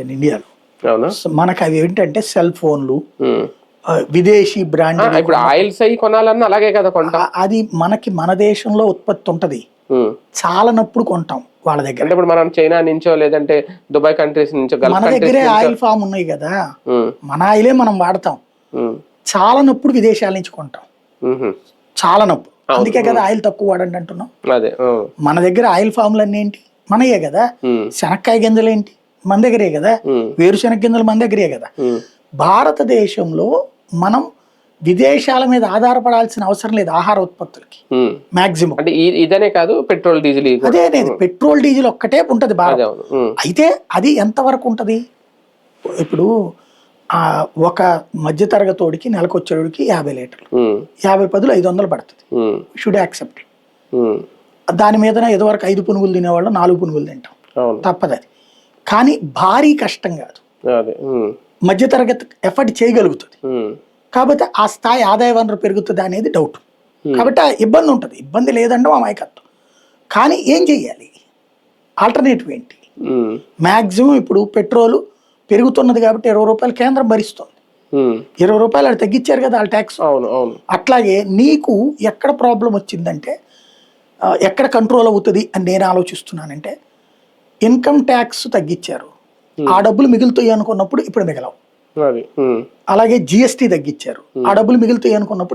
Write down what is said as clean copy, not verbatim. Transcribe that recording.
ఇండియాలో అవునా? మనకు అవి ఏంటంటే సెల్ ఫోన్లు, విదేశీ బ్రాండ్. ఇప్పుడు ఆయిల్స్ అవి కొనాలన్నా అలాగే కదా కొంటాం. అది మనకి మన దేశంలో ఉత్పత్తి ఉంటది, చాలనప్పుడు కొంటాం వాళ్ళ దగ్గర. అంటే ఇప్పుడు మనం చైనా నుంచో లేదంటే దుబాయ్ కంట్రీస్ నుంచో మన దగ్గరే ఆయిల్ ఫామ్ ఉన్నాయి కదా, మన ఆయిలే మనం వాడతాం. చాలనప్పుడు విదేశాల నుంచి కొంటాం, చాలనప్పుడు. అందుకే కదా ఆయిల్ తక్కువ వాడండి అంటున్నాం. అదే మన దగ్గర ఆయిల్ ఫామ్లు అన్నీ ఏంటి మనయే కదా. శనక్కాయ గింజలు ఏంటి మన దగ్గరే కదా, వేరుశనగ గింజలు మన దగ్గరే కదా. భారతదేశంలో మనం విదేశాల మీద ఆధారపడాల్సిన అవసరం లేదు ఆహార ఉత్పత్తులకి మాక్సిమం. అంటే ఇదనే కాదు, పెట్రోల్ డీజిల్ అదే పెట్రోల్ డీజిల్ ఒక్కటే ఉంటది భారత్. అయితే అది ఎంతవరకు ఉంటది? ఇప్పుడు ఒక మధ్యతరగతోడికి నెలకు వచ్చేవాడికి 50 లీటర్లు, 50 పదులు 500 పడుతుంది. Should accept. దాని మీద ఇదివరకు 5 పునుగులు తినేవాళ్ళు 4 పునుగులు తింటాం, తప్పదు అది. కానీ భారీ కష్టం కాదు, మధ్యతరగతి ఎఫర్ట్ చేయగలుగుతుంది. కాబట్టి ఆ స్థాయి ఆదాయ వనరు పెరుగుతుంది అనేది డౌట్. కాబట్టి ఆ ఇబ్బంది ఉంటుంది, ఇబ్బంది లేదంటే అమాయకత్వం. కానీ ఏం చెయ్యాలి, ఆల్టర్నేటివ్ ఏంటి? మ్యాక్సిమం ఇప్పుడు పెట్రోలు పెరుగుతున్నది కాబట్టి 20 రూపాయలు కేంద్రం భరిస్తుంది, 20 రూపాయలు అది తగ్గించారు కదా వాళ్ళ ట్యాక్స్. అట్లాగే నీకు ఎక్కడ ప్రాబ్లం వచ్చిందంటే, ఎక్కడ కంట్రోల్ అవుతుంది అని నేను ఆలోచిస్తున్నానంటే, ఇన్కమ్ ట్యాక్స్ తగ్గించారు, ఆ డబ్బులు మిగులుతాయి అనుకున్నప్పుడు ఇప్పుడు మిగలవు. అలాగే జిఎస్టీ తగ్గించారు, ఆ డబ్బులు మిగులుతాయి అనుకున్నప్పుడు